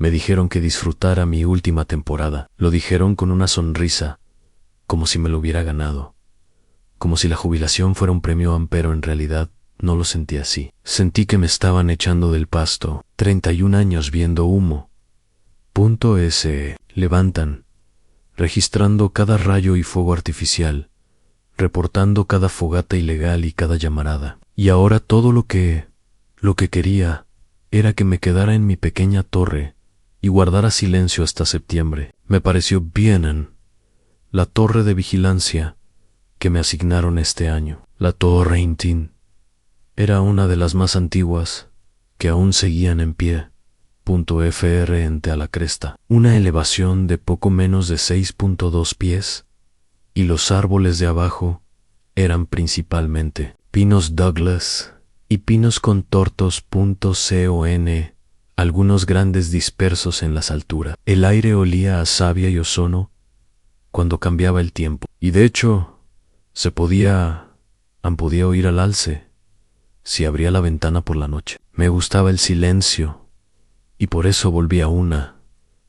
Me dijeron que disfrutara mi última temporada. Lo dijeron con una sonrisa, como si me lo hubiera ganado. Como si la jubilación fuera un premio, pero en realidad no lo sentí así. Sentí que me estaban echando del pasto. 31 años viendo humo. Se levantan, registrando cada rayo y fuego artificial, reportando cada fogata ilegal y cada llamarada. Y ahora todo lo que quería era que me quedara en mi pequeña torre y guardara silencio hasta septiembre. Me pareció bien la torre de vigilancia que me asignaron este año. La Torre Intin era una de las más antiguas que aún seguían en pie. Frente a la cresta, una elevación de poco menos de 6.2 pies, y los árboles de abajo eran principalmente pinos Douglas y pinos contortos. Algunos grandes dispersos en las alturas. El aire olía a savia y ozono cuando cambiaba el tiempo, y de hecho se podía oír al alce si abría la ventana por la noche. Me gustaba el silencio, y por eso volvía una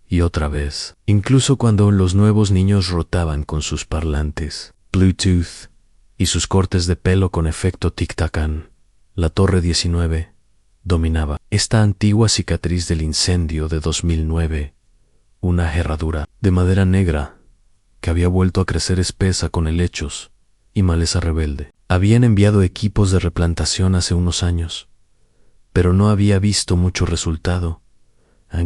y otra vez, incluso cuando los nuevos niños rotaban con sus parlantes Bluetooth y sus cortes de pelo con efecto tic-tacan. La Torre 19 dominaba esta antigua cicatriz del incendio de 2009, una herradura de madera negra que había vuelto a crecer espesa con helechos y maleza rebelde. Habían enviado equipos de replantación hace unos años, pero no había visto mucho resultado.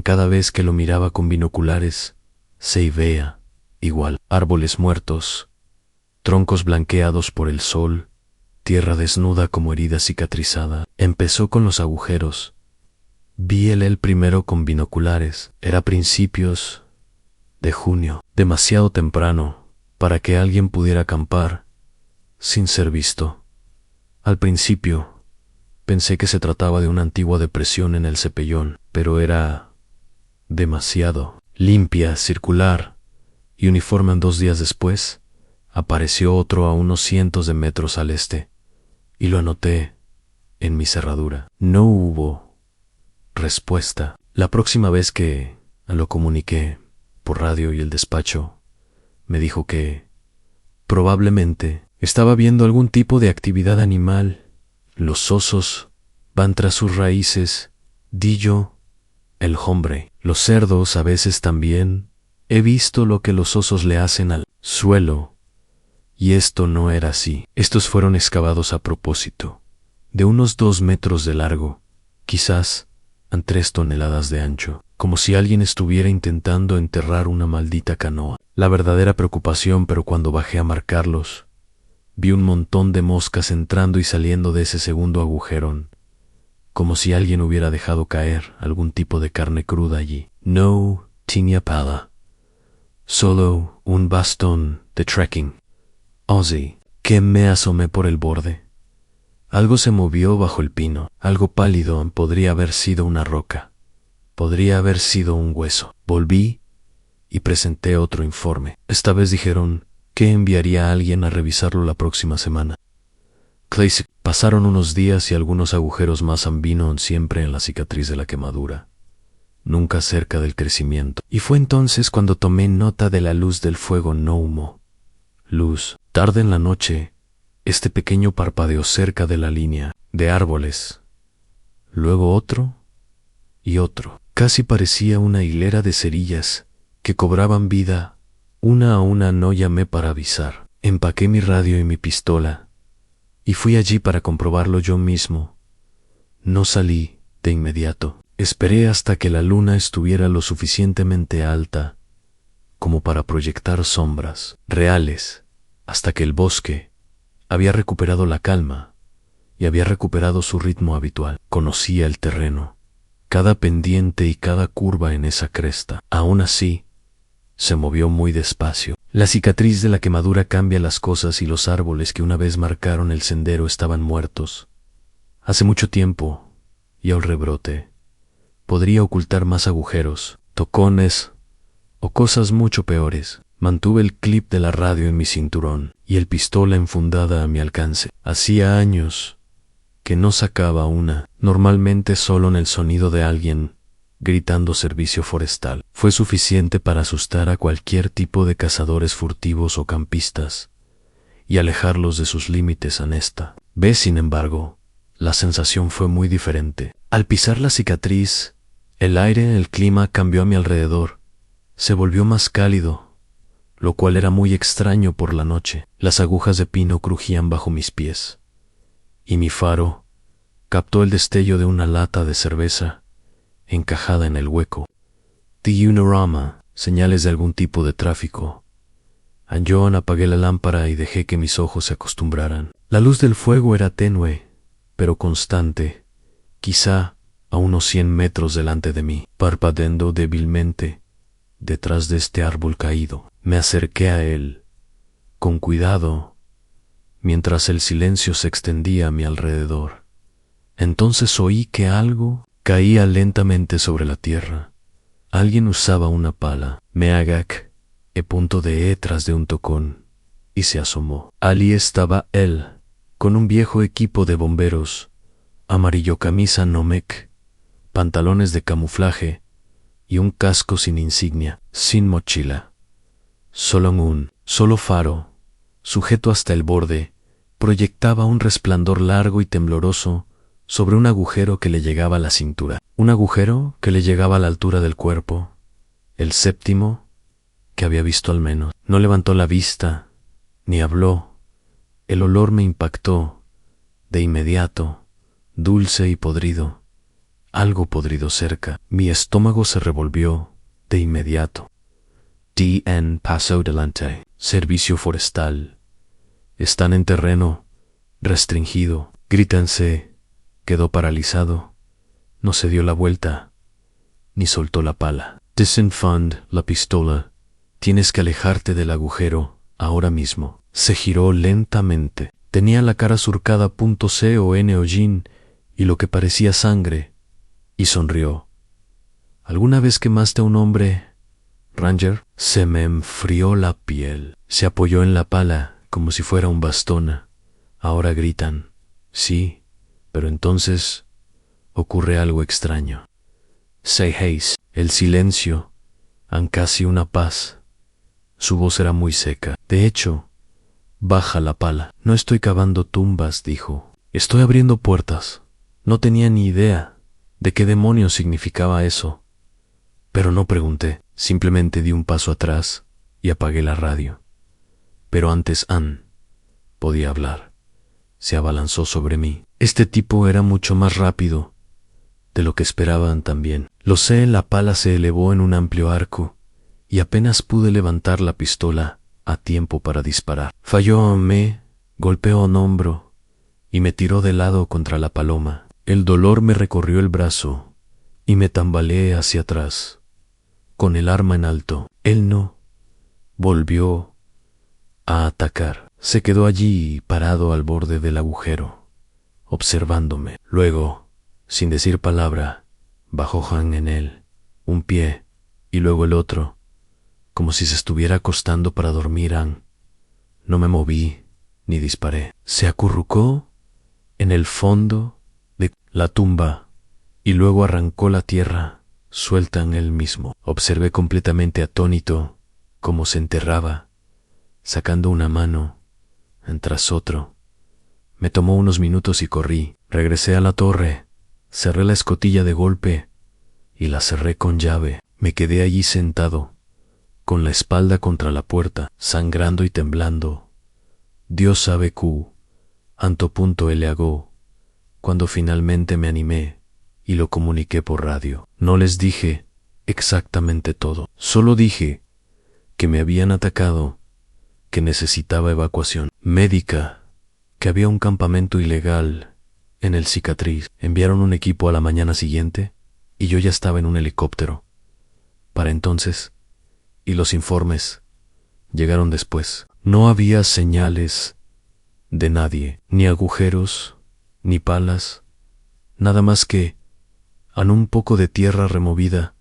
Cada vez que lo miraba con binoculares, se veía igual. Árboles muertos, troncos blanqueados por el sol, tierra desnuda como herida cicatrizada. Empezó con los agujeros. Vi el primero con binoculares. Era principios de junio, demasiado temprano para que alguien pudiera acampar sin ser visto. Al principio pensé que se trataba de una antigua depresión en el cepellón, pero era demasiado limpia, circular y uniforme. 2 días después apareció otro a unos cientos de metros al este, y lo anoté en mi cerradura. No hubo respuesta. La próxima vez que lo comuniqué por radio, y el despacho me dijo que probablemente estaba viendo algún tipo de actividad animal. Los osos van tras sus raíces, di yo, el hombre. Los cerdos a veces también. He visto lo que los osos le hacen al suelo, y esto no era así. Estos fueron excavados a propósito, de unos 2 metros de largo, quizás a 3 toneladas de ancho, como si alguien estuviera intentando enterrar una maldita canoa. La verdadera preocupación, pero cuando bajé a marcarlos, vi un montón de moscas entrando y saliendo de ese segundo agujerón, como si alguien hubiera dejado caer algún tipo de carne cruda allí. No tenía pala, solo un bastón de trekking. Ozzy, que me asomé por el borde. Algo se movió bajo el pino, algo pálido. Podría haber sido una roca, podría haber sido un hueso. Volví y presenté otro informe. Esta vez dijeron que enviaría a alguien a revisarlo la próxima semana. Classic. Pasaron unos días y algunos agujeros más vino siempre en la cicatriz de la quemadura, nunca cerca del crecimiento. Y fue entonces cuando tomé nota de la luz del fuego, no humo. Luz. Tarde en la noche, este pequeño parpadeo cerca de la línea de árboles. Luego otro y otro. Casi parecía una hilera de cerillas que cobraban vida una a una. No llamé para avisar. Empaqué mi radio y mi pistola y fui allí para comprobarlo yo mismo. No salí de inmediato. Esperé hasta que la luna estuviera lo suficientemente alta como para proyectar sombras reales, hasta que el bosque había recuperado la calma y había recuperado su ritmo habitual. Conocía el terreno, cada pendiente y cada curva en esa cresta. Aún así, se movió muy despacio. La cicatriz de la quemadura cambia las cosas, y los árboles que una vez marcaron el sendero estaban muertos hace mucho tiempo, y el rebrote podría ocultar más agujeros, tocones o cosas mucho peores. Mantuve el clip de la radio en mi cinturón y el pistola enfundada a mi alcance. Hacía años que no sacaba una, normalmente solo en el sonido de alguien gritando servicio forestal. Fue suficiente para asustar a cualquier tipo de cazadores furtivos o campistas y alejarlos de sus límites a Nesta. Sin embargo, la sensación fue muy diferente. Al pisar la cicatriz, el clima cambió a mi alrededor. Se volvió más cálido, lo cual era muy extraño por la noche. Las agujas de pino crujían bajo mis pies, y mi faro captó el destello de una lata de cerveza encajada en el hueco. The Unorama, señales de algún tipo de tráfico. Yo apagué la lámpara y dejé que mis ojos se acostumbraran. La luz del fuego era tenue, pero constante, quizá a unos 100 metros delante de mí, parpadeando débilmente detrás de este árbol caído. Me acerqué a él, con cuidado, mientras el silencio se extendía a mi alrededor. Entonces oí que algo caía lentamente sobre la tierra. Alguien usaba una pala. Me agachó tras de un tocón y se asomó. Allí estaba él, con un viejo equipo de bomberos, amarillo camisa Nomex, pantalones de camuflaje y un casco sin insignia, sin mochila. Solo faro, sujeto hasta el borde, proyectaba un resplandor largo y tembloroso sobre un agujero que le llegaba a la cintura. Un agujero que le llegaba a la altura del cuerpo, el séptimo que había visto al menos. No levantó la vista, ni habló. El olor me impactó, de inmediato, dulce y podrido. Algo podrido cerca. Mi estómago se revolvió, de inmediato. DN Paso Delante. Servicio forestal. Están en terreno restringido. Grítanse. Quedó paralizado. No se dio la vuelta, ni soltó la pala. Desenfund la pistola. Tienes que alejarte del agujero, ahora mismo. Se giró lentamente. Tenía la cara surcada .C o N hollín y lo que parecía sangre, y sonrió. ¿Alguna vez quemaste a un hombre, Ranger? Se me enfrió la piel. Se apoyó en la pala como si fuera un bastón. Ahora gritan. Sí, pero entonces ocurre algo extraño. Say Hayes. El silencio, casi una paz. Su voz era muy seca. De hecho, baja la pala. No estoy cavando tumbas, dijo. Estoy abriendo puertas. No tenía ni idea de qué demonios significaba eso. Pero no pregunté. Simplemente di un paso atrás y apagué la radio. Pero antes Ann podía hablar. Se abalanzó sobre mí. Este tipo era mucho más rápido de lo que esperaban también. Lo sé, la pala se elevó en un amplio arco y apenas pude levantar la pistola a tiempo para disparar. Falló, me golpeó un hombro y me tiró de lado contra la paloma. El dolor me recorrió el brazo y me tambaleé hacia atrás, con el arma en alto. Él no volvió a atacar. Se quedó allí parado al borde del agujero, observándome. Luego, sin decir palabra, bajó Han en él, un pie y luego el otro, como si se estuviera acostando para dormir. Han. No me moví ni disparé. Se acurrucó en el fondo de la tumba y luego arrancó la tierra suelta en él mismo. Observé completamente atónito cómo se enterraba, sacando una mano tras otro. Me tomó unos minutos y corrí. Regresé a la torre, cerré la escotilla de golpe y la cerré con llave. Me quedé allí sentado, con la espalda contra la puerta, sangrando y temblando. Dios sabe cuánto punto le hago, cuando finalmente me animé y lo comuniqué por radio. No les dije exactamente todo, solo dije que me habían atacado, que necesitaba evacuación médica, que había un campamento ilegal en el cicatriz. Enviaron un equipo a la mañana siguiente y yo ya estaba en un helicóptero. Para entonces, y los informes llegaron después. No había señales de nadie, ni agujeros, ni palas, nada más que un poco de tierra removida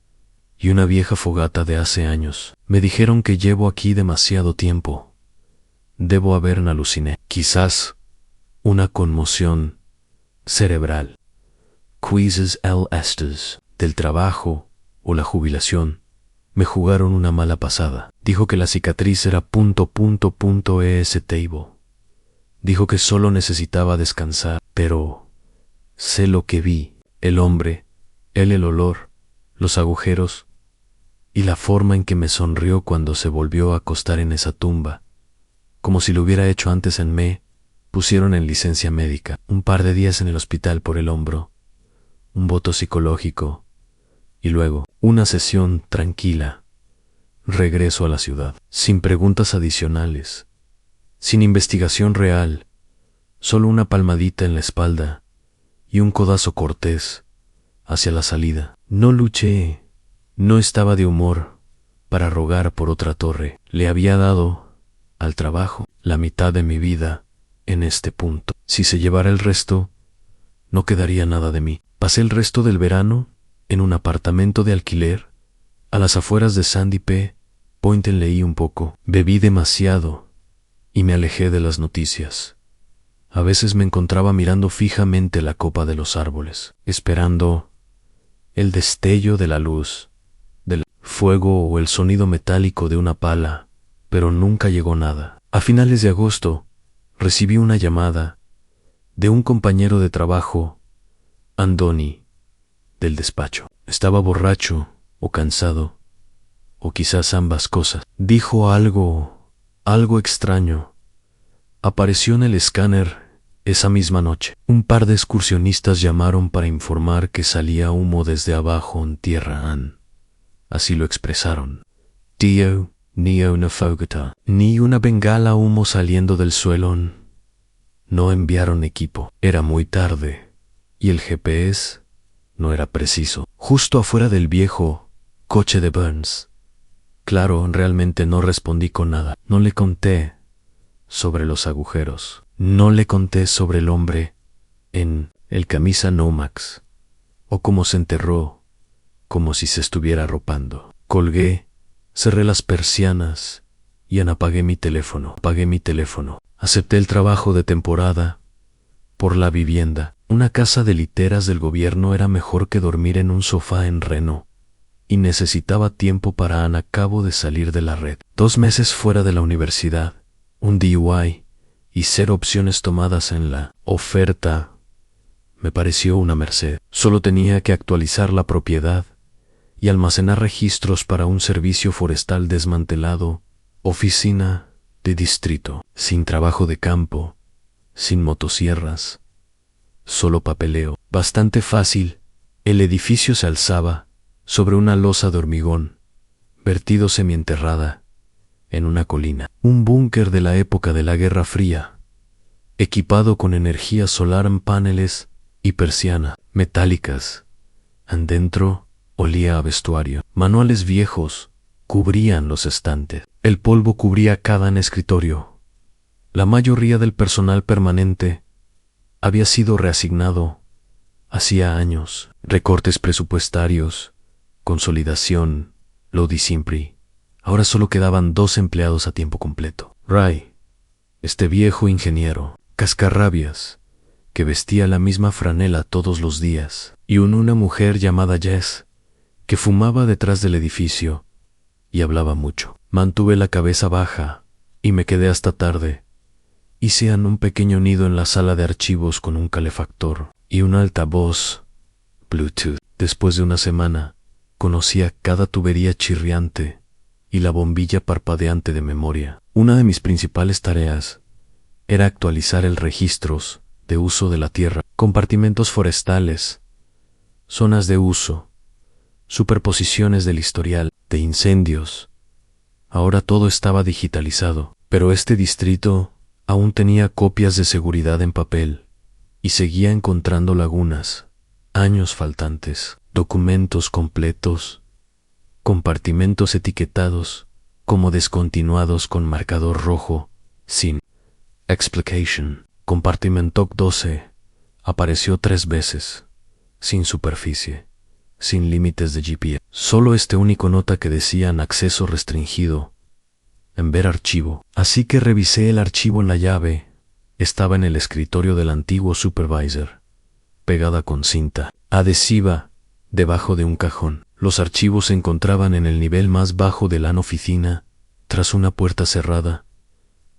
y una vieja fogata de hace años. Me dijeron que llevo aquí demasiado tiempo. Debo haber aluciné. Quizás una conmoción cerebral. Quizzes L. Estes. del trabajo o la jubilación me jugaron una mala pasada. Dijo que la cicatriz era .estable. Dijo que solo necesitaba descansar, pero sé lo que vi. El hombre, él el olor, los agujeros y la forma en que me sonrió cuando se volvió a acostar en esa tumba, como si lo hubiera hecho antes en me. Pusieron en licencia médica, un par de días en el hospital por el hombro, un voto psicológico y luego una sesión tranquila. Regreso a la ciudad, sin preguntas adicionales, sin investigación real, solo una palmadita en la espalda y un codazo cortés hacia la salida. No luché, no estaba de humor para rogar por otra torre. Le había dado al trabajo la mitad de mi vida en este punto. Si se llevara el resto, no quedaría nada de mí. Pasé el resto del verano en un apartamento de alquiler a las afueras de Sandy Point. Leí un poco, bebí demasiado y me alejé de las noticias. A veces me encontraba mirando fijamente la copa de los árboles, esperando el destello de la luz, del fuego o el sonido metálico de una pala, pero nunca llegó nada. A finales de agosto, recibí una llamada de un compañero de trabajo, Andoni, del despacho. Estaba borracho o cansado, o quizás ambas cosas. Dijo algo extraño. Apareció en el escáner esa misma noche. Un par de excursionistas llamaron para informar que salía humo desde abajo en tierra. Así lo expresaron. Tío, ni una fogata, ni una bengala humo saliendo del suelo. No enviaron equipo. Era muy tarde y el GPS no era preciso. Justo afuera del viejo coche de Burns. Claro, realmente no respondí con nada. No le conté sobre los agujeros. No le conté sobre el hombre en el camisa Nomax o cómo se enterró, como si se estuviera arropando. Colgué, cerré las persianas y apagué mi teléfono. Acepté el trabajo de temporada por la vivienda. Una casa de literas del gobierno era mejor que dormir en un sofá en Reno, y necesitaba tiempo para acabo de salir de la red. 2 meses fuera de la universidad, un DUI y 0 opciones tomadas en la oferta. Me pareció una merced. Solo tenía que actualizar la propiedad y almacenar registros para un servicio forestal desmantelado, oficina de distrito, sin trabajo de campo, sin motosierras, solo papeleo. Bastante fácil. El edificio se alzaba sobre una losa de hormigón, vertido semienterrada, en una colina. Un búnker de la época de la Guerra Fría, equipado con energía solar en paneles y persianas metálicas. Dentro olía a vestuario. Manuales viejos cubrían los estantes. El polvo cubría cada escritorio. La mayoría del personal permanente había sido reasignado hacía años. Recortes presupuestarios, consolidación, Lodi Simpri. Ahora solo quedaban 2 empleados a tiempo completo. Ray, este viejo ingeniero, cascarrabias, que vestía la misma franela todos los días, y una mujer llamada Jess, que fumaba detrás del edificio y hablaba mucho. Mantuve la cabeza baja y me quedé hasta tarde. Hice un pequeño nido en la sala de archivos con un calefactor y un altavoz Bluetooth. Después de una semana, conocía cada tubería chirriante y la bombilla parpadeante de memoria. Una de mis principales tareas era actualizar el registros de uso de la tierra, compartimentos forestales, zonas de uso, superposiciones del historial de incendios. Ahora todo estaba digitalizado, pero este distrito aún tenía copias de seguridad en papel y seguía encontrando lagunas, años faltantes, documentos completos, compartimentos etiquetados como descontinuados con marcador rojo, sin explication. Compartimento 12 apareció 3 veces, sin superficie, sin límites de GPS. Solo este único nota que decía acceso restringido, en ver archivo. Así que revisé el archivo. La llave estaba en el escritorio del antiguo supervisor, pegada con cinta adhesiva debajo de un cajón. Los archivos se encontraban en el nivel más bajo de la oficina, tras una puerta cerrada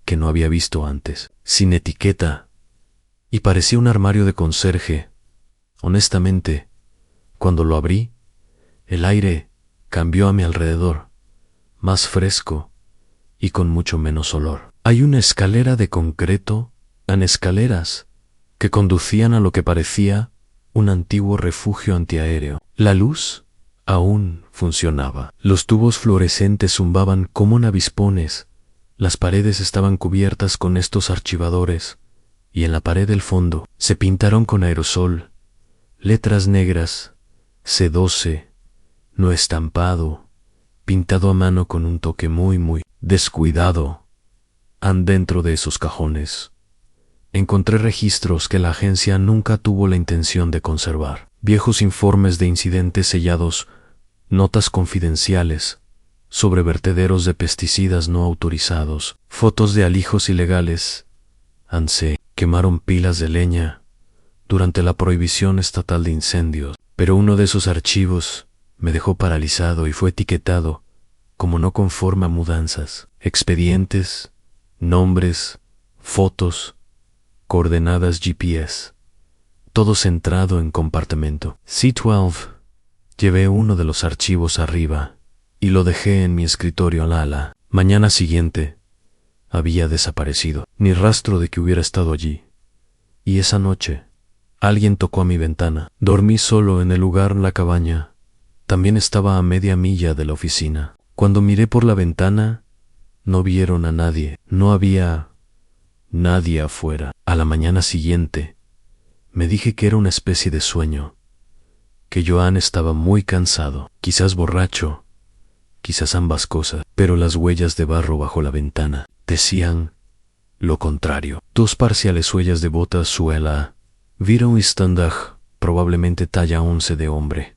que no había visto antes, sin etiqueta, y parecía un armario de conserje. Honestamente, cuando lo abrí, el aire cambió a mi alrededor, más fresco y con mucho menos olor. Hay una escalera de concreto, en escaleras, que conducían a lo que parecía un antiguo refugio antiaéreo. La luz aún funcionaba. Los tubos fluorescentes zumbaban como navispones. Las paredes estaban cubiertas con estos archivadores, y en la pared del fondo se pintaron con aerosol letras negras, C12, no estampado, pintado a mano con un toque muy descuidado. Dentro de esos cajones encontré registros que la agencia nunca tuvo la intención de conservar. Viejos informes de incidentes sellados, notas confidenciales sobre vertederos de pesticidas no autorizados, fotos de alijos ilegales. Se quemaron pilas de leña durante la prohibición estatal de incendios, pero uno de esos archivos me dejó paralizado y fue etiquetado como no conforme a mudanzas. Expedientes, nombres, fotos, coordenadas GPS, todo centrado en compartimento. C12. Llevé uno de los archivos arriba y lo dejé en mi escritorio al ala. Mañana siguiente había desaparecido, ni rastro de que hubiera estado allí. Y esa noche alguien tocó a mi ventana. Dormí solo en el lugar, la cabaña. También estaba a media milla de la oficina. Cuando miré por la ventana, no vieron a nadie. No había nadie afuera. A la mañana siguiente, me dije que era una especie de sueño, que Joan estaba muy cansado, quizás borracho, quizás ambas cosas, pero las huellas de barro bajo la ventana decían lo contrario. Dos parciales huellas de botas suela, Viro y Standard, probablemente talla 11 de hombre,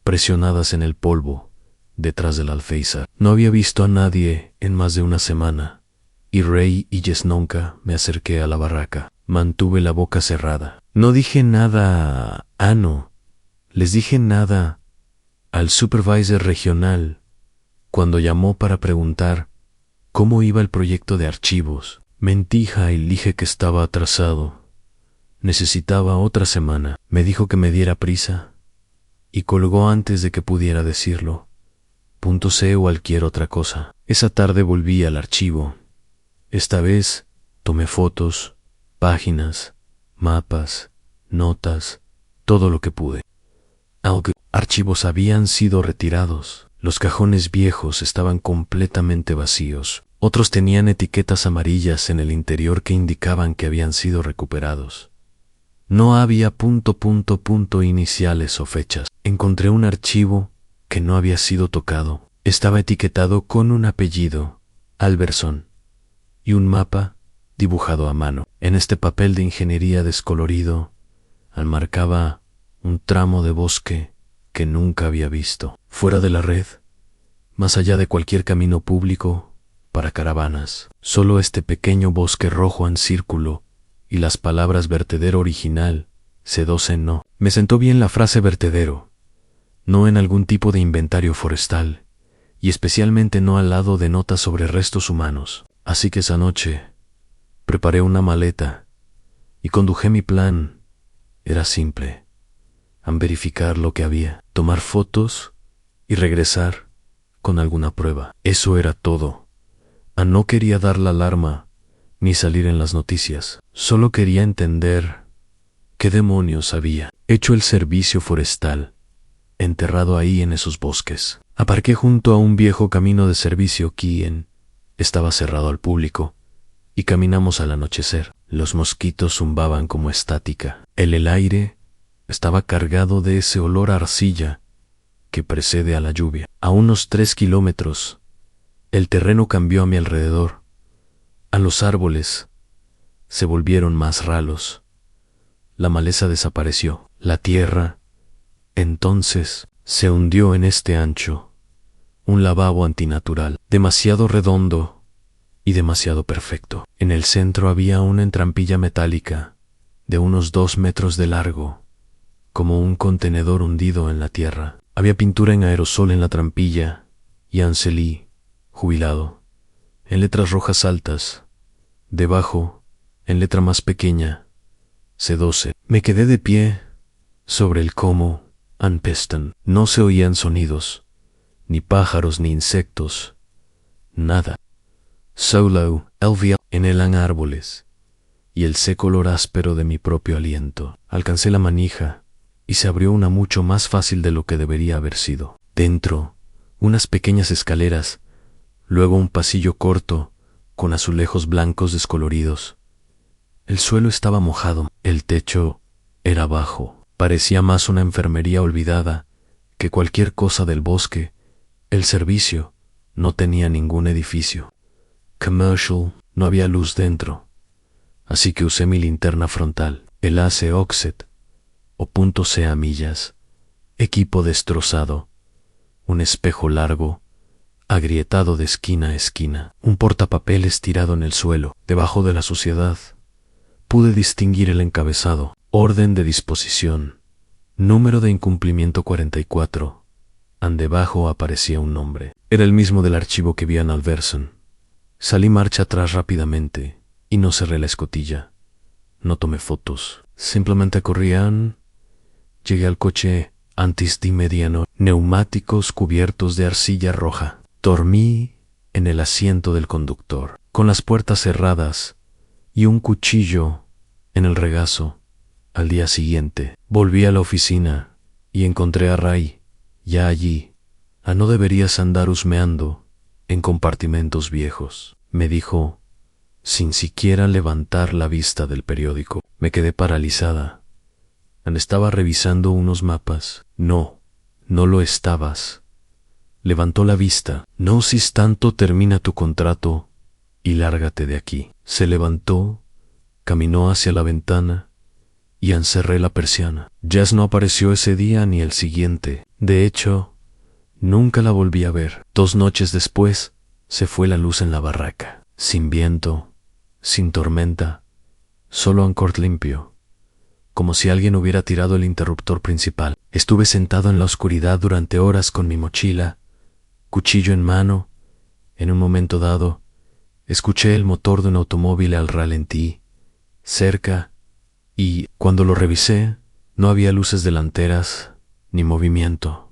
presionadas en el polvo, detrás del alféizar. No había visto a nadie en más de una semana, y Ray y Yesnonka me acerqué a la barraca. Mantuve la boca cerrada. No dije nada a Ano. Les dije nada al supervisor regional cuando llamó para preguntar cómo iba el proyecto de archivos. Mentí y dije que estaba atrasado. Necesitaba otra semana. Me dijo que me diera prisa y colgó antes de que pudiera decirlo. C o cualquier otra cosa. Esa tarde volví al archivo. Esta vez tomé fotos, páginas, mapas, notas, todo lo que pude. Aunque archivos habían sido retirados, los cajones viejos estaban completamente vacíos. Otros tenían etiquetas amarillas en el interior que indicaban que habían sido recuperados. No había iniciales o fechas. Encontré un archivo que no había sido tocado. Estaba etiquetado con un apellido, Alberson, y un mapa dibujado a mano. En este papel de ingeniería descolorido, marcaba un tramo de bosque que nunca había visto, fuera de la red, más allá de cualquier camino público para caravanas. Solo este pequeño bosque rojo en círculo y las palabras vertedero original, C12 no. Me sentó bien la frase vertedero, no en algún tipo de inventario forestal, y especialmente no al lado de notas sobre restos humanos. Así que esa noche preparé una maleta y conduje. Mi plan era simple: verificar lo que había, tomar fotos y regresar con alguna prueba. Eso era todo. No quería dar la alarma ni salir en las noticias. Solo quería entender qué demonios había hecho el servicio forestal enterrado ahí en esos bosques. Aparqué junto a un viejo camino de servicio que estaba cerrado al público y caminamos al anochecer. Los mosquitos zumbaban como estática. El aire estaba cargado de ese olor a arcilla que precede a la lluvia. A unos 3 kilómetros, el terreno cambió a mi alrededor. Los árboles se volvieron más ralos. La maleza desapareció. La tierra, entonces, se hundió en este ancho, un lavabo antinatural, demasiado redondo y demasiado perfecto. En el centro había una entrampilla metálica de unos 2 metros de largo, como un contenedor hundido en la tierra. Había pintura en aerosol en la trampilla y Anseli, jubilado, en letras rojas altas. Debajo, en letra más pequeña, C12. Me quedé de pie sobre el Como Anpesten. No se oían sonidos, ni pájaros ni insectos, nada. Solo el en eran árboles y el seco olor áspero de mi propio aliento. Alcancé la manija y se abrió una mucho más fácil de lo que debería haber sido. Dentro, unas pequeñas escaleras, luego un pasillo corto con azulejos blancos descoloridos. El suelo estaba mojado, el techo era bajo. Parecía más una enfermería olvidada que cualquier cosa del bosque. El servicio no tenía ningún edificio. Commercial, no había luz dentro, así que usé mi linterna frontal, el AC Oxet o .C a millas, equipo destrozado, un espejo largo, agrietado de esquina a esquina, un portapapeles tirado en el suelo. Debajo de la suciedad pude distinguir el encabezado, orden de disposición, número de incumplimiento 44. Debajo aparecía un nombre. Era el mismo del archivo que vi en Alverson. Salí marcha atrás rápidamente y no cerré la escotilla. No tomé fotos. Simplemente corrían. Llegué al coche antes de mediano, neumáticos cubiertos de arcilla roja. Dormí en el asiento del conductor, con las puertas cerradas y un cuchillo en el regazo. Al día siguiente, volví a la oficina y encontré a Ray, ya allí. No deberías andar husmeando en compartimentos viejos, me dijo, sin siquiera levantar la vista del periódico. Me quedé paralizada. Estaba revisando unos mapas. No lo estabas. Levantó la vista. No si tanto, termina tu contrato y lárgate de aquí. Se levantó, caminó hacia la ventana y encerré la persiana. Jess no apareció ese día ni el siguiente. De hecho, nunca la volví a ver. 2 noches después, se fue la luz en la barraca. Sin viento, sin tormenta, solo ancor limpio, como si alguien hubiera tirado el interruptor principal. Estuve sentado en la oscuridad durante horas con mi mochila, cuchillo en mano. En un momento dado, escuché el motor de un automóvil al ralentí, cerca, y, cuando lo revisé, no había luces delanteras ni movimiento.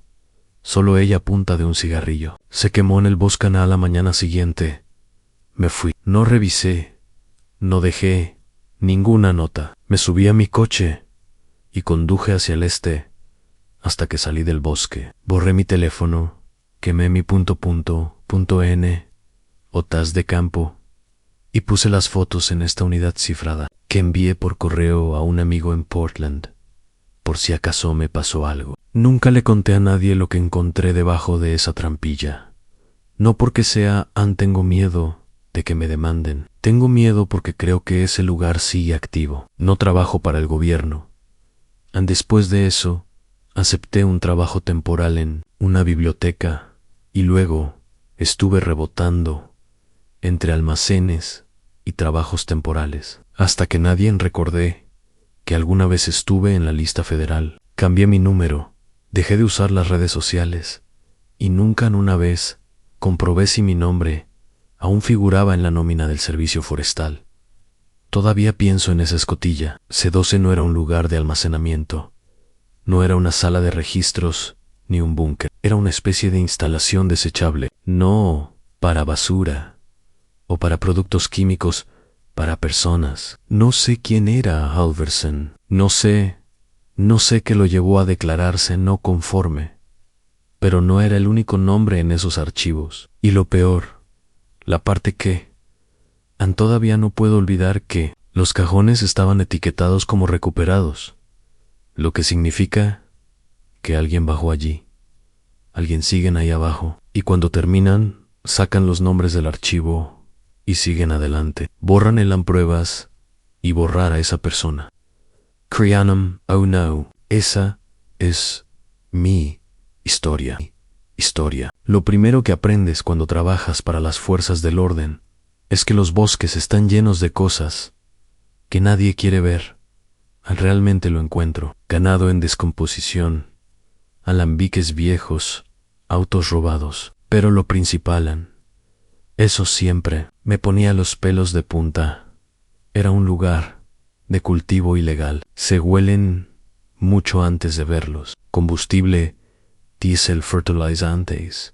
Solo ella a punta de un cigarrillo. Se quemó en el bosque a la mañana siguiente. Me fui. No revisé. No dejé ninguna nota. Me subí a mi coche y conduje hacia el este hasta que salí del bosque. Borré mi teléfono, quemé mi .N o TAS de campo y puse las fotos en esta unidad cifrada que envié por correo a un amigo en Portland, por si acaso me pasó algo. Nunca le conté a nadie lo que encontré debajo de esa trampilla. No porque tengo miedo de que me demanden. Tengo miedo porque creo que ese lugar sigue activo. No trabajo para el gobierno. Después de eso, acepté un trabajo temporal en una biblioteca y luego estuve rebotando entre almacenes y trabajos temporales, hasta que nadie recordé que alguna vez estuve en la lista federal. Cambié mi número, dejé de usar las redes sociales y nunca en una vez comprobé si mi nombre aún figuraba en la nómina del servicio forestal. Todavía pienso en esa escotilla. C12 no era un lugar de almacenamiento, no era una sala de registros ni un búnker. Era una especie de instalación desechable, no para basura o para productos químicos, para personas. No sé quién era Alverson, no sé qué lo llevó a declararse no conforme, pero no era el único nombre en esos archivos. Y lo peor, la parte que todavía no puedo olvidar que los cajones estaban etiquetados como recuperados, lo que significa que alguien bajó allí, alguien siguen ahí abajo, y cuando terminan, sacan los nombres del archivo y siguen adelante. Borran el pruebas y borrar a esa persona. Crianum, oh no, esa es mi historia. Lo primero que aprendes cuando trabajas para las fuerzas del orden es que los bosques están llenos de cosas que nadie quiere ver, Realmente lo encuentro. Ganado en descomposición, alambiques viejos, autos robados. Pero lo principal, eso siempre me ponía los pelos de punta. Era un lugar de cultivo ilegal. Se huelen mucho antes de verlos. Combustible, diésel, fertilizantes,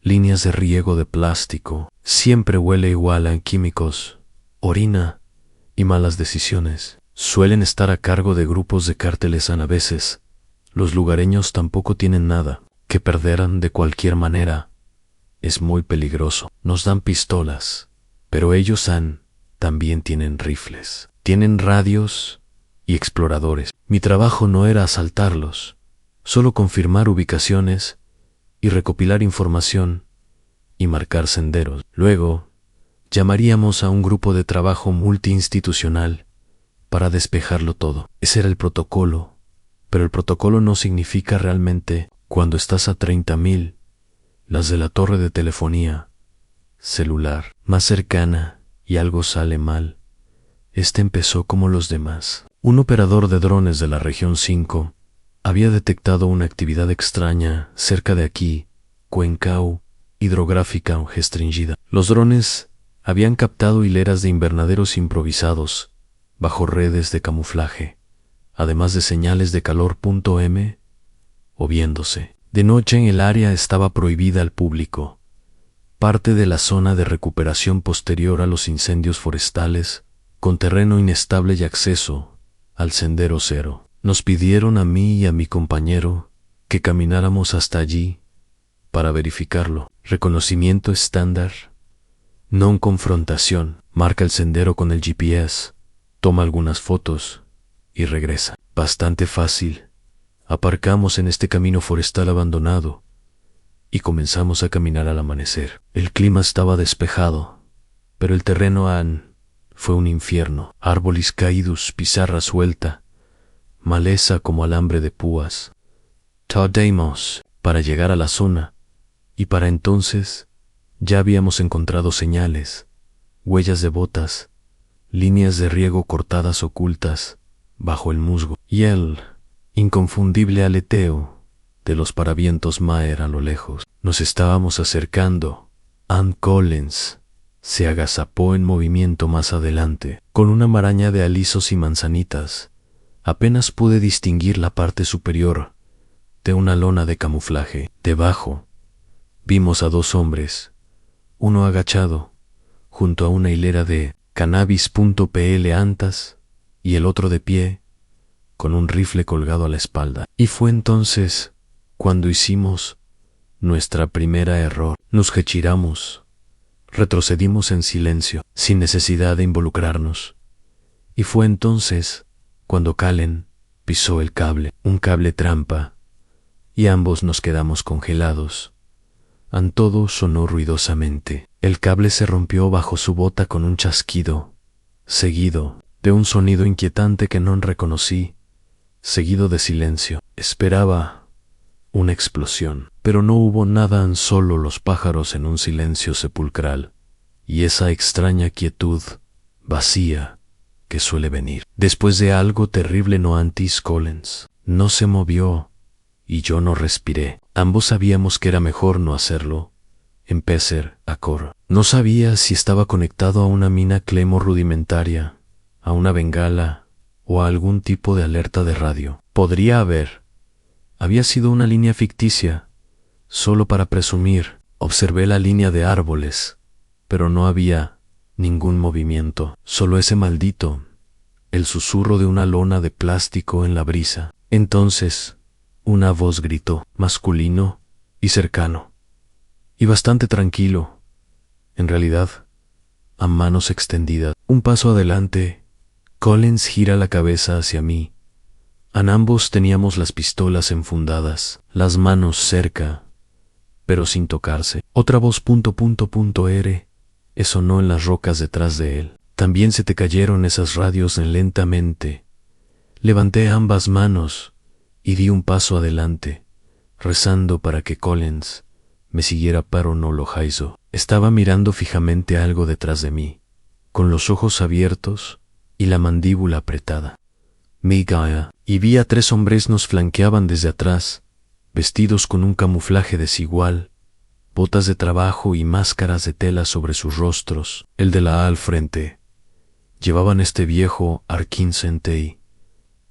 líneas de riego de plástico. Siempre huele igual a químicos, orina y malas decisiones. Suelen estar a cargo de grupos de cárteles a veces. Los lugareños tampoco tienen nada que perderán de cualquier manera. Es muy peligroso. Nos dan pistolas, pero ellos también tienen rifles. Tienen radios y exploradores. Mi trabajo no era asaltarlos, solo confirmar ubicaciones y recopilar información y marcar senderos. Luego, llamaríamos a un grupo de trabajo multiinstitucional para despejarlo todo. Ese era el protocolo, pero el protocolo no significa realmente cuando estás a 30.000, las de la torre de telefonía celular más cercana y algo sale mal. Empezó como los demás. Un operador de drones de la región 5 había detectado una actividad extraña cerca de aquí, Cuencao, hidrográfica o restringida. Los drones habían captado hileras de invernaderos improvisados bajo redes de camuflaje, además de señales de calor.m o viéndose. De noche en el área estaba prohibida al público, parte de la zona de recuperación posterior a los incendios forestales, con terreno inestable y acceso al sendero cero. Nos pidieron a mí y a mi compañero que camináramos hasta allí para verificarlo. Reconocimiento estándar, no confrontación. Marca el sendero con el GPS, toma algunas fotos y regresa. Bastante fácil. Aparcamos en este camino forestal abandonado y comenzamos a caminar al amanecer. El clima estaba despejado, pero el terreno fue un infierno. Árboles caídos, pizarra suelta, maleza como alambre de púas. Tardamos para llegar a la zona y para entonces ya habíamos encontrado señales, huellas de botas, líneas de riego cortadas ocultas bajo el musgo y el inconfundible aleteo de los paravientos Maer a lo lejos. Nos estábamos acercando. Ann Collins se agazapó en movimiento más adelante, con una maraña de alisos y manzanitas. Apenas pude distinguir la parte superior de una lona de camuflaje. Debajo vimos a dos hombres, uno agachado junto a una hilera de cannabis.pl antas y el otro de pie con un rifle colgado a la espalda. Y fue entonces cuando hicimos nuestra primera error. Nos retiramos, retrocedimos en silencio, sin necesidad de involucrarnos. Y fue entonces cuando Callen pisó el cable, un cable trampa, y ambos nos quedamos congelados. Todo sonó ruidosamente. El cable se rompió bajo su bota con un chasquido, seguido de un sonido inquietante que no reconocí, seguido de silencio. Esperaba una explosión, pero no hubo nada, solo los pájaros en un silencio sepulcral y esa extraña quietud vacía que suele venir después de algo terrible. Noantis Collins no se movió y yo no respiré. Ambos sabíamos que era mejor no hacerlo. Empezar a correr. No sabía si estaba conectado a una mina Clemo rudimentaria, a una bengala o a algún tipo de alerta de radio. Podría haber. Había sido una línea ficticia, solo para presumir. Observé la línea de árboles, pero no había ningún movimiento, solo ese maldito, el susurro de una lona de plástico en la brisa. Entonces, una voz gritó, masculino y cercano, y bastante tranquilo, en realidad, a manos extendidas. Un paso adelante, Collins gira la cabeza hacia mí. Ambos teníamos las pistolas enfundadas, las manos cerca, pero sin tocarse. Otra voz R sonó en las rocas detrás de él. También se te cayeron esas radios lentamente. Levanté ambas manos y di un paso adelante, rezando para que Collins me siguiera, pero no lo hizo. Estaba mirando fijamente algo detrás de mí, con los ojos abiertos y la mandíbula apretada. Migaya, y vi a 3 hombres nos flanqueaban desde atrás, vestidos con un camuflaje desigual, botas de trabajo y máscaras de tela sobre sus rostros. El de la A al frente. Llevaban este viejo Arkin Sentei.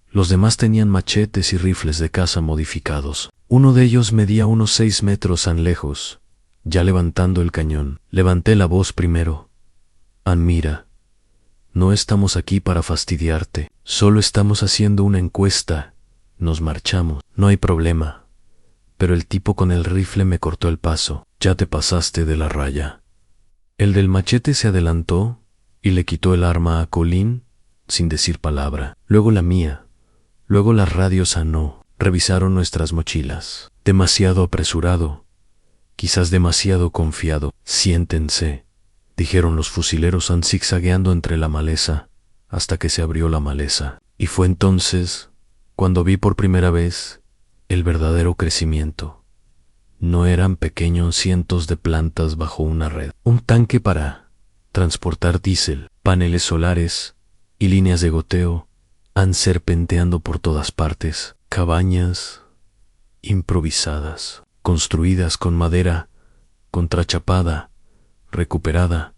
Los demás tenían machetes y rifles de caza modificados. Uno de ellos medía unos 6 metros tan lejos, ya levantando el cañón. Levanté la voz primero. Mira, no estamos aquí para fastidiarte, solo estamos haciendo una encuesta. Nos marchamos, no hay problema. Pero el tipo con el rifle me cortó el paso. Ya te pasaste de la raya. El del machete se adelantó y le quitó el arma a Colin sin decir palabra. Luego la mía. Luego las radios a No. Revisaron nuestras mochilas. Demasiado apresurado. Quizás demasiado confiado. Siéntense, dijeron los fusileros zigzagueando entre la maleza, hasta que se abrió la maleza. Y fue entonces cuando vi por primera vez el verdadero crecimiento. No eran pequeños cientos de plantas bajo una red. Un tanque para transportar diésel, paneles solares y líneas de goteo han serpenteando por todas partes. Cabañas improvisadas, construidas con madera contrachapada, recuperada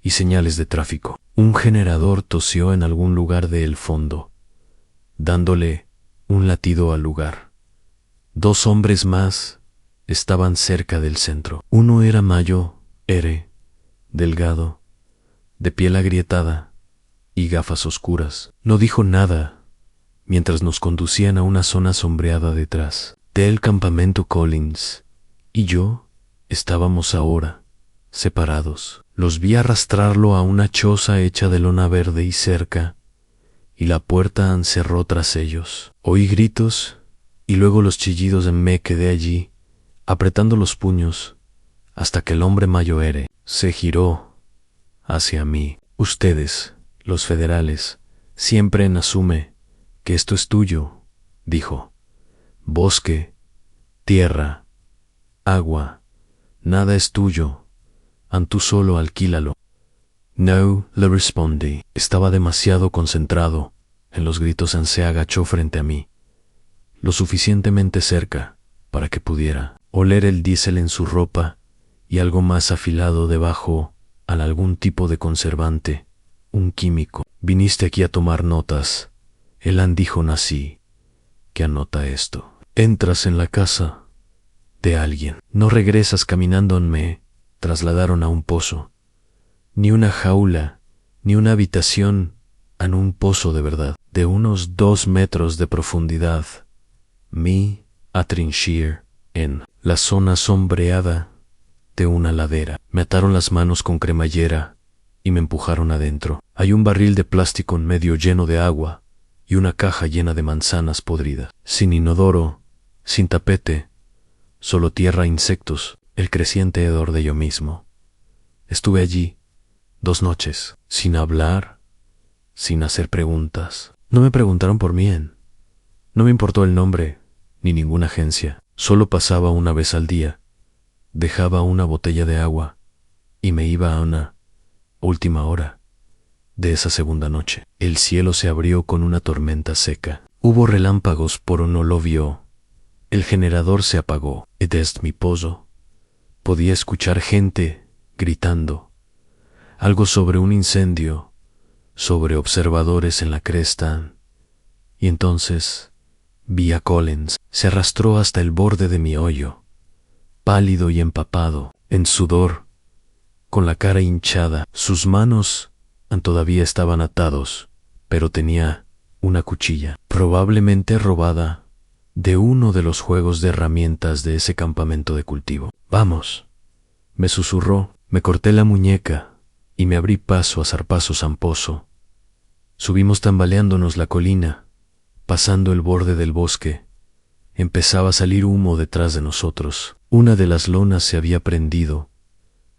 y señales de tráfico. Un generador tosió en algún lugar del fondo, dándole un latido al lugar. 2 hombres más estaban cerca del centro. Uno era Mayo, delgado, de piel agrietada y gafas oscuras. No dijo nada mientras nos conducían a una zona sombreada detrás del campamento. Collins y yo estábamos ahora separados. Los vi arrastrarlo a una choza hecha de lona verde y cerca, y la puerta cerró tras ellos. Oí gritos y luego los chillidos. Me quedé allí, apretando los puños, hasta que el hombre Mayo se giró hacia mí. Ustedes, los federales, siempre asume que esto es tuyo, dijo. Bosque, tierra, agua, nada es tuyo. Tú solo alquílalo. No, le respondí. Estaba demasiado concentrado en los gritos. Se agachó frente a mí, lo suficientemente cerca para que pudiera oler el diésel en su ropa y algo más afilado debajo, algún tipo de conservante, un químico. Viniste aquí a tomar notas. Él dijo así. ¿Qué anota esto? Entras en la casa de alguien. No regresas caminando. Me trasladaron a un pozo. Ni una jaula, ni una habitación, en un pozo de verdad, de unos 2 metros de profundidad. Me atrinché en la zona sombreada de una ladera. Me ataron las manos con cremallera y me empujaron adentro. Hay un barril de plástico en medio lleno de agua y una caja llena de manzanas podridas. Sin inodoro, sin tapete, solo tierra e insectos, el creciente hedor de yo mismo. Estuve allí 2 noches, sin hablar, sin hacer preguntas. No me preguntaron por mí. No me importó el nombre, ni ninguna agencia. Solo pasaba una vez al día, dejaba una botella de agua y me iba a una última hora de esa segunda noche. El cielo se abrió con una tormenta seca. Hubo relámpagos, pero no lo vio. El generador se apagó. Desde mi pozo podía escuchar gente gritando, algo sobre un incendio, sobre observadores en la cresta. Y entonces vi a Collins. Se arrastró hasta el borde de mi hoyo, pálido y empapado, en sudor, con la cara hinchada. Sus manos todavía estaban atados, pero tenía una cuchilla, probablemente robada de uno de los juegos de herramientas de ese campamento de cultivo. Vamos, me susurró. Me corté la muñeca y me abrí paso a zarpazo zamposo. Subimos tambaleándonos la colina, pasando el borde del bosque. Empezaba a salir humo detrás de nosotros. Una de las lonas se había prendido.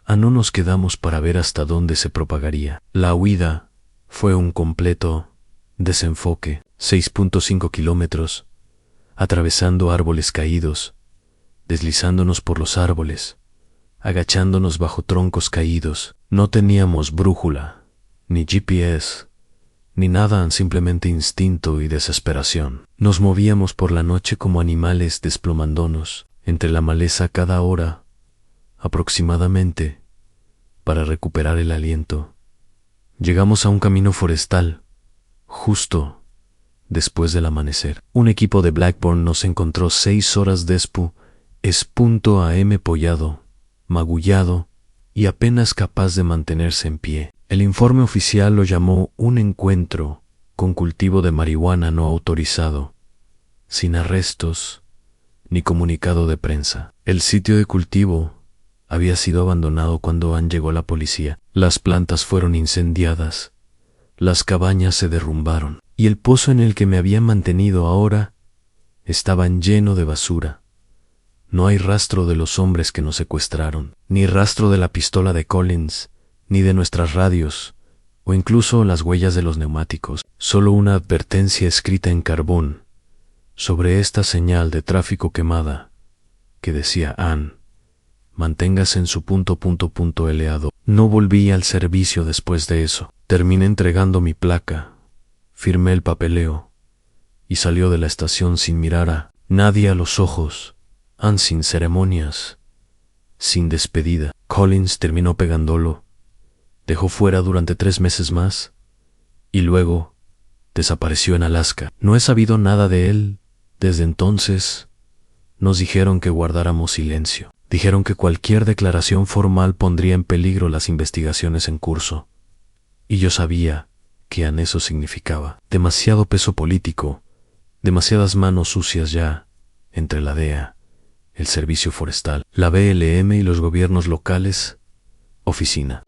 No nos quedamos para ver hasta dónde se propagaría. La huida fue un completo desenfoque. 6.5 kilómetros, atravesando árboles caídos, deslizándonos por los árboles, agachándonos bajo troncos caídos. No teníamos brújula, ni GPS, ni nada, simplemente instinto y desesperación. Nos movíamos por la noche como animales desplomándonos entre la maleza cada hora, aproximadamente, para recuperar el aliento. Llegamos a un camino forestal, justo después del amanecer. Un equipo de Blackburn nos encontró 6 horas después, am pollado, magullado y apenas capaz de mantenerse en pie. El informe oficial lo llamó un encuentro con cultivo de marihuana no autorizado, sin arrestos ni comunicado de prensa. El sitio de cultivo había sido abandonado cuando llegó la policía. Las plantas fueron incendiadas, las cabañas se derrumbaron y el pozo en el que me había mantenido ahora estaba lleno de basura. No hay rastro de los hombres que nos secuestraron, ni rastro de la pistola de Collins, ni de nuestras radios, o incluso las huellas de los neumáticos. Solo una advertencia escrita en carbón sobre esta señal de tráfico quemada que decía Ann: manténgase en su .. No volví al servicio después de eso. Terminé entregando mi placa, firmé el papeleo y salió de la estación sin mirar a nadie a los ojos. Ann sin ceremonias, sin despedida. Collins terminó pegándolo, dejó fuera durante 3 meses más y luego desapareció en Alaska. No he sabido nada de él desde entonces. Nos dijeron que guardáramos silencio. Dijeron que cualquier declaración formal pondría en peligro las investigaciones en curso. Y yo sabía qué eso significaba. Demasiado peso político, demasiadas manos sucias ya entre la DEA, el Servicio Forestal, la BLM y los gobiernos locales. Oficina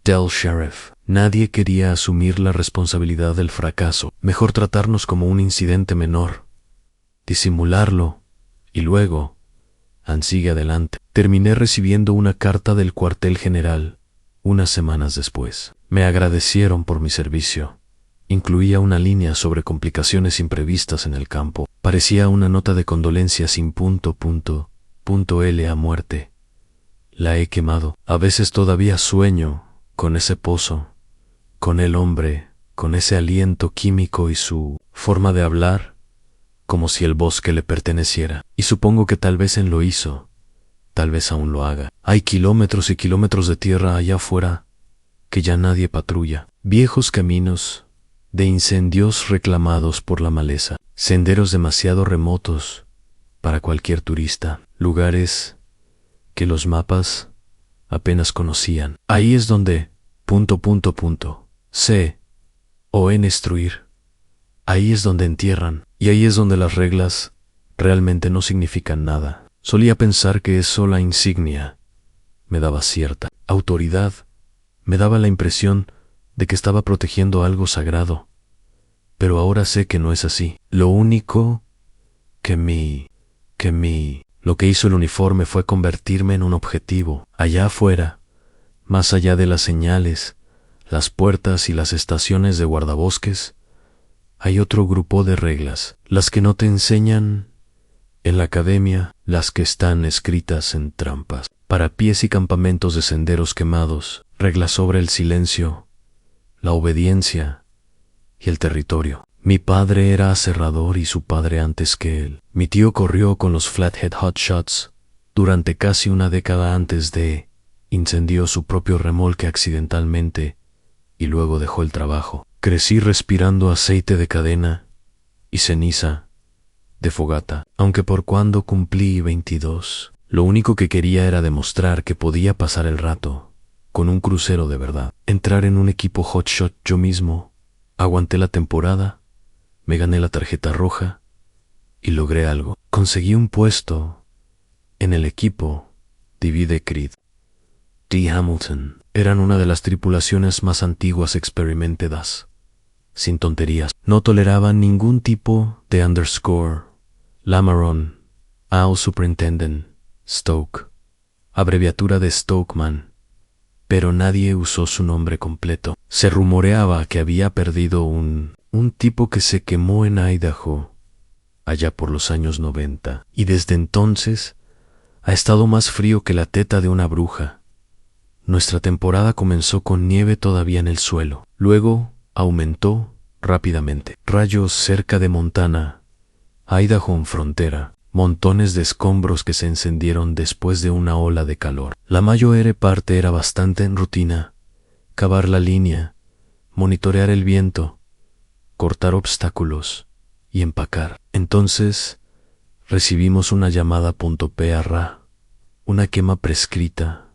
del sheriff. Nadie quería asumir la responsabilidad del fracaso. Mejor tratarnos como un incidente menor, disimularlo y luego Ann sigue adelante. Terminé recibiendo una carta del cuartel general unas semanas después. Me agradecieron por mi servicio. Incluía una línea sobre complicaciones imprevistas en el campo. Parecía una nota de condolencia sin .L a muerte. La he quemado. A veces todavía sueño con ese pozo, con el hombre, con ese aliento químico y su forma de hablar, como si el bosque le perteneciera. Y supongo que tal vez él lo hizo, tal vez aún lo haga. Hay kilómetros y kilómetros de tierra allá afuera que ya nadie patrulla. Viejos caminos de incendios reclamados por la maleza, senderos demasiado remotos para cualquier turista, lugares que los mapas apenas conocían. Ahí es donde C o en instruir. Ahí es donde entierran, y ahí es donde las reglas realmente no significan nada. Solía pensar que eso, la insignia, me daba cierta autoridad, me daba la impresión de que estaba protegiendo algo sagrado. Pero ahora sé que no es así. Lo único lo que hizo el uniforme fue convertirme en un objetivo. Allá afuera, más allá de las señales, las puertas y las estaciones de guardabosques, hay otro grupo de reglas, las que no te enseñan en la academia, las que están escritas en trampas, parapiés y campamentos de senderos quemados, reglas sobre el silencio, la obediencia y el territorio. Mi padre era aserrador y su padre antes que él. Mi tío corrió con los Flathead Hotshots durante casi una década antes de incendió su propio remolque accidentalmente y luego dejó el trabajo. Crecí respirando aceite de cadena y ceniza de fogata. Aunque por cuando cumplí 22, lo único que quería era demostrar que podía pasar el rato con un crucero de verdad. Entrar en un equipo hotshot yo mismo. Aguanté la temporada, me gané la tarjeta roja y logré algo. Conseguí un puesto en el equipo Divide Creed. D. Hamilton eran una de las tripulaciones más antiguas experimentadas. Sin tonterías, no toleraban ningún tipo de underscore. Lamaron, Al Superintendent, Stoke, abreviatura de Stokeman, pero nadie usó su nombre completo. Se rumoreaba que había perdido un tipo que se quemó en Idaho, allá por los años 90, y desde entonces ha estado más frío que la teta de una bruja. Nuestra temporada comenzó con nieve todavía en el suelo. Luego aumentó rápidamente. Rayos cerca de Montana, Idaho en frontera, montones de escombros que se encendieron después de una ola de calor. La mayor parte era bastante en rutina: cavar la línea, monitorear el viento, cortar obstáculos y empacar. Entonces recibimos una llamada .pra, una quema prescrita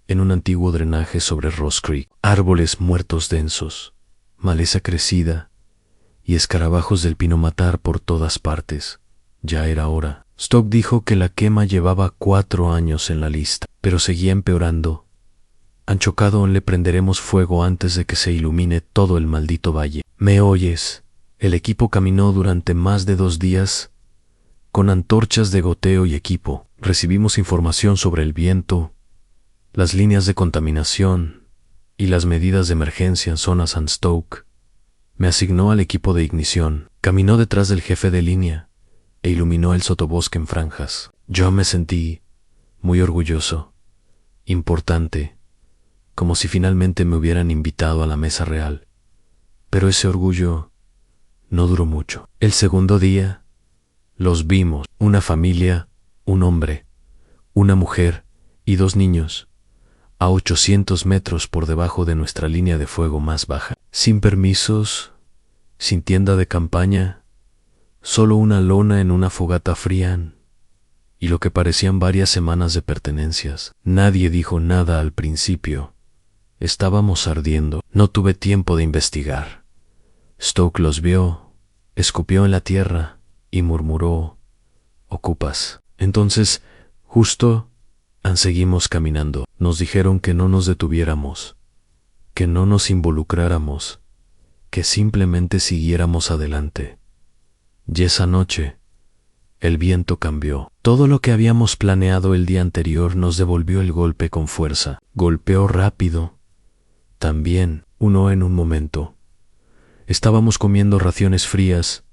en un antiguo drenaje sobre Ross Creek. Árboles muertos densos, maleza crecida y escarabajos del pino matar por todas partes. Ya era hora. Stoke dijo que la quema llevaba 4 años en la lista, pero seguía empeorando. Han chocado, le prenderemos fuego antes de que se ilumine todo el maldito valle. ¿Me oyes? El equipo caminó durante más de 2 días con antorchas de goteo y equipo. Recibimos información sobre el viento, las líneas de contaminación y las medidas de emergencia en zona San Stoke. Me asignó al equipo de ignición. Caminó detrás del jefe de línea e iluminó el sotobosque en franjas. Yo me sentí muy orgulloso, importante, como si finalmente me hubieran invitado a la mesa real. Pero ese orgullo no duró mucho. El segundo día los vimos, una familia, un hombre, una mujer y 2 niños, a 800 metros por debajo de nuestra línea de fuego más baja. Sin permisos, sin tienda de campaña, solo una lona en una fogata fría y lo que parecían varias semanas de pertenencias. Nadie dijo nada al principio. Estábamos ardiendo. No tuve tiempo de investigar. Stoke los vio, escupió en la tierra y murmuró: «Ocupas». Entonces, justo, seguimos caminando. Nos dijeron que no nos detuviéramos, que no nos involucráramos, que simplemente siguiéramos adelante. Y esa noche, el viento cambió. Todo lo que habíamos planeado el día anterior nos devolvió el golpe con fuerza. Golpeó rápido. También, uno en un momento. Estábamos comiendo raciones frías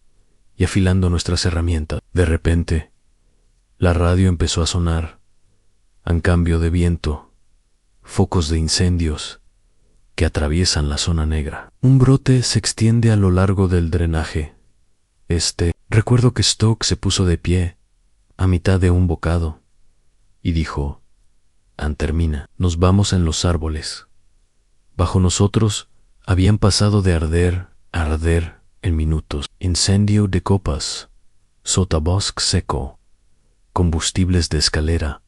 y afilando nuestras herramientas. De repente, la radio empezó a sonar. En cambio de viento, focos de incendios que atraviesan la zona negra. Un brote se extiende a lo largo del drenaje. Recuerdo que Stoke se puso de pie, a mitad de un bocado, y dijo: «Termina, nos vamos en los árboles». Bajo nosotros habían pasado de arder a arder en minutos. Incendio de copas, sotabosque seco, combustibles de escalera,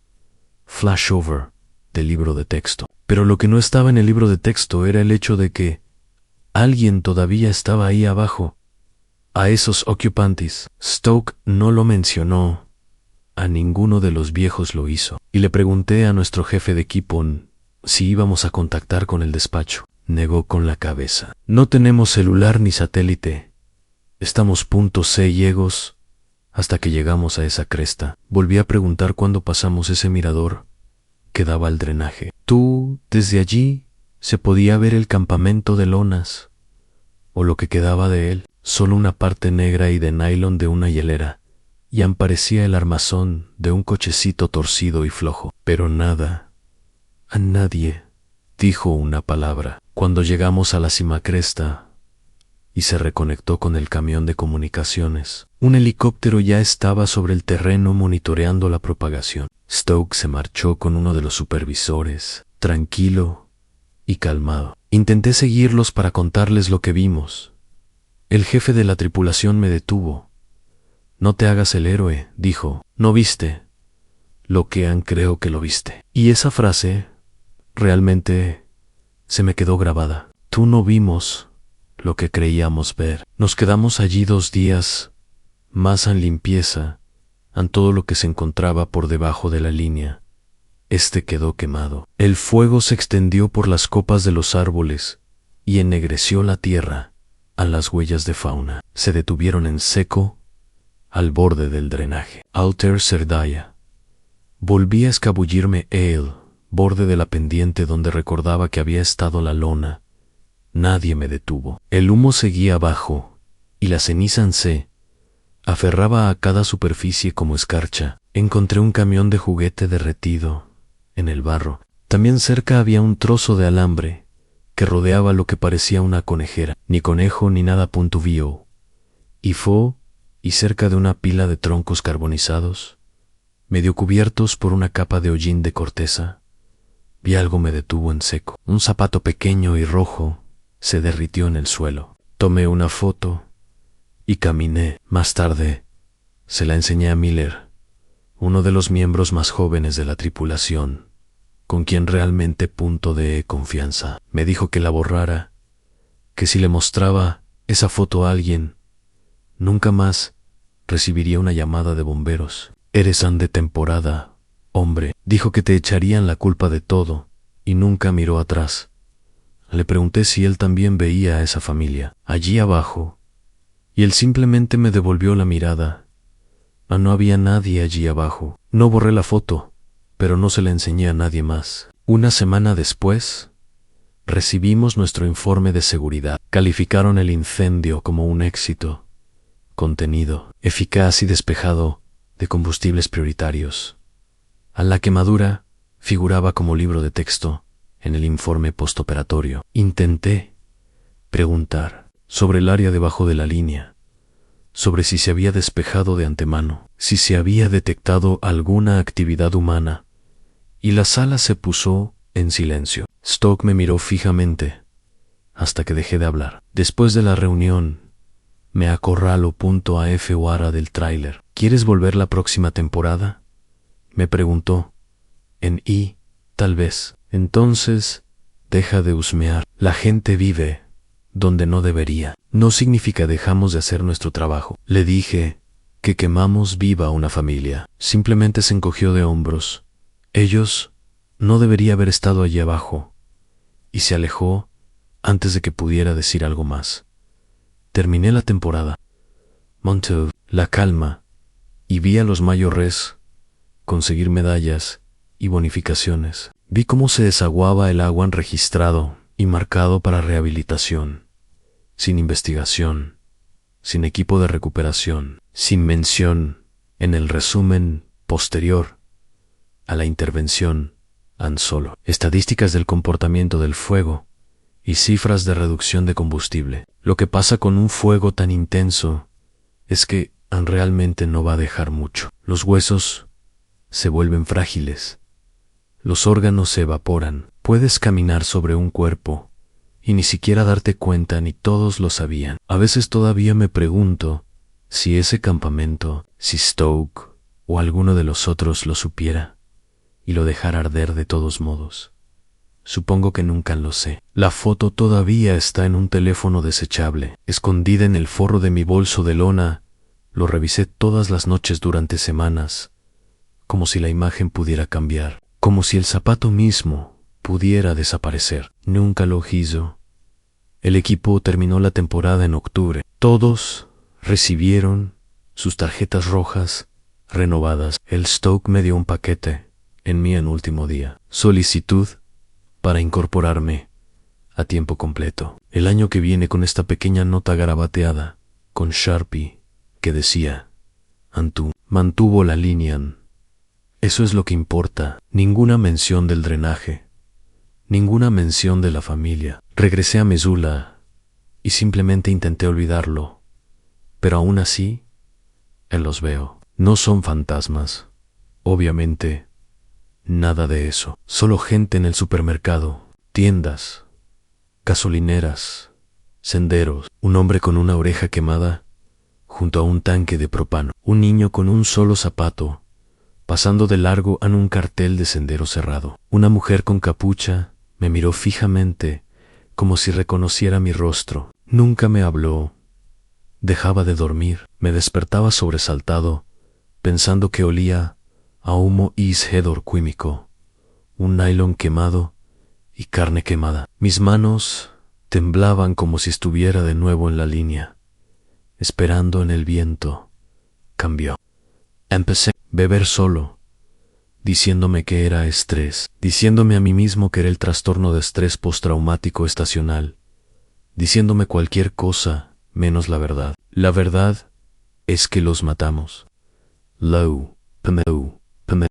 flashover del libro de texto. Pero lo que no estaba en el libro de texto era el hecho de que alguien todavía estaba ahí abajo. A esos ocupantes. Stoke no lo mencionó. A ninguno de los viejos lo hizo. Y le pregunté a nuestro jefe de equipo si íbamos a contactar con el despacho. Negó con la cabeza. «No tenemos celular ni satélite. Estamos ciegos hasta que llegamos a esa cresta». Volví a preguntar cuándo pasamos ese mirador que daba al drenaje. Desde allí se podía ver el campamento de lonas, o lo que quedaba de él. Solo una parte negra y de nylon de una hielera, y parecía el armazón de un cochecito torcido y flojo. Pero nada, a nadie dijo una palabra. Cuando llegamos a la cima cresta y se reconectó con el camión de comunicaciones, un helicóptero ya estaba sobre el terreno monitoreando la propagación. Stoke se marchó con uno de los supervisores, tranquilo y calmado. Intenté seguirlos para contarles lo que vimos. El jefe de la tripulación me detuvo. «No te hagas el héroe», dijo. «No viste lo que creo que lo viste». Y esa frase realmente se me quedó grabada. No vimos lo que creíamos ver. Nos quedamos allí 2 días, más en limpieza, en todo lo que se encontraba por debajo de la línea. Quedó quemado. El fuego se extendió por las copas de los árboles y ennegreció la tierra. A las huellas de fauna se detuvieron en seco al borde del drenaje. Alter Serdaya. Volví a escabullirme el borde de la pendiente donde recordaba que había estado la lona. Nadie me detuvo. El humo seguía abajo y la ceniza se aferraba a cada superficie como escarcha. Encontré un camión de juguete derretido en el barro. También cerca había un trozo de alambre que rodeaba lo que parecía una conejera, ni conejo ni nada puntuvío, y cerca de una pila de troncos carbonizados, medio cubiertos por una capa de hollín de corteza, vi algo me detuvo en seco. Un zapato pequeño y rojo se derritió en el suelo. Tomé una foto y caminé. Más tarde se la enseñé a Miller, uno de los miembros más jóvenes de la tripulación, con quien realmente punto de confianza. Me dijo que la borrara, que si le mostraba esa foto a alguien, nunca más recibiría una llamada de bomberos. Eres an de temporada, hombre. Dijo que te echarían la culpa de todo, y nunca miró atrás. Le pregunté si él también veía a esa familia allí abajo, y él simplemente me devolvió la mirada. No había nadie allí abajo. No borré la foto, pero no se la enseñé a nadie más. Una semana después, recibimos nuestro informe de seguridad. Calificaron el incendio como un éxito. Contenido eficaz y despejado de combustibles prioritarios. A la quemadura figuraba como libro de texto en el informe postoperatorio. Intenté preguntar sobre el área debajo de la línea, sobre si se había despejado de antemano, si se había detectado alguna actividad humana, y la sala se puso en silencio. Stoke me miró fijamente hasta que dejé de hablar. Después de la reunión, me acorraló punto a F. Wara del tráiler. ¿Quieres volver la próxima temporada?, me preguntó. Tal vez. Entonces, deja de husmear. La gente vive donde no debería. No significa dejamos de hacer nuestro trabajo. Le dije que quemamos viva una familia. Simplemente se encogió de hombros. Ellos no debería haber estado allí abajo. Y se alejó antes de que pudiera decir algo más. Terminé la temporada. Montauk, la calma, y vi a los mayores conseguir medallas y bonificaciones. Vi cómo se desaguaba el agua registrado y marcado para rehabilitación, sin investigación, sin equipo de recuperación, sin mención en el resumen posterior a la intervención solo. Estadísticas del comportamiento del fuego y cifras de reducción de combustible. Lo que pasa con un fuego tan intenso es que realmente no va a dejar mucho. Los huesos se vuelven frágiles. Los órganos se evaporan. Puedes caminar sobre un cuerpo y ni siquiera darte cuenta, ni todos lo sabían. A veces todavía me pregunto si ese campamento, si Stoke o alguno de los otros lo supiera y lo dejara arder de todos modos. Supongo que nunca lo sé. La foto todavía está en un teléfono desechable, escondida en el forro de mi bolso de lona. Lo revisé todas las noches durante semanas, como si la imagen pudiera cambiar, como si el zapato mismo pudiera desaparecer. Nunca lo hizo. El equipo terminó la temporada en octubre. Todos recibieron sus tarjetas rojas renovadas. El Stoke me dio un paquete en mi último día. Solicitud para incorporarme a tiempo completo. El año que viene, con esta pequeña nota garabateada con Sharpie que decía: Antu mantuvo la línea. Eso es lo que importa. Ninguna mención del drenaje, ninguna mención de la familia. Regresé a Missoula y simplemente intenté olvidarlo, pero aún así, los veo. No son fantasmas, obviamente. Nada de eso. Solo gente en el supermercado, tiendas, gasolineras, senderos. Un hombre con una oreja quemada junto a un tanque de propano. Un niño con un solo zapato pasando de largo en un cartel de sendero cerrado. Una mujer con capucha me miró fijamente como si reconociera mi rostro. Nunca me habló. Dejaba de dormir. Me despertaba sobresaltado, pensando que olía a humo hedor químico, un nylon quemado y carne quemada. Mis manos temblaban como si estuviera de nuevo en la línea, esperando en el viento. Cambió. Empecé a beber solo, diciéndome que era estrés, diciéndome a mí mismo que era el trastorno de estrés postraumático estacional, diciéndome cualquier cosa menos la verdad. La verdad es que los matamos. Low, Pemeu.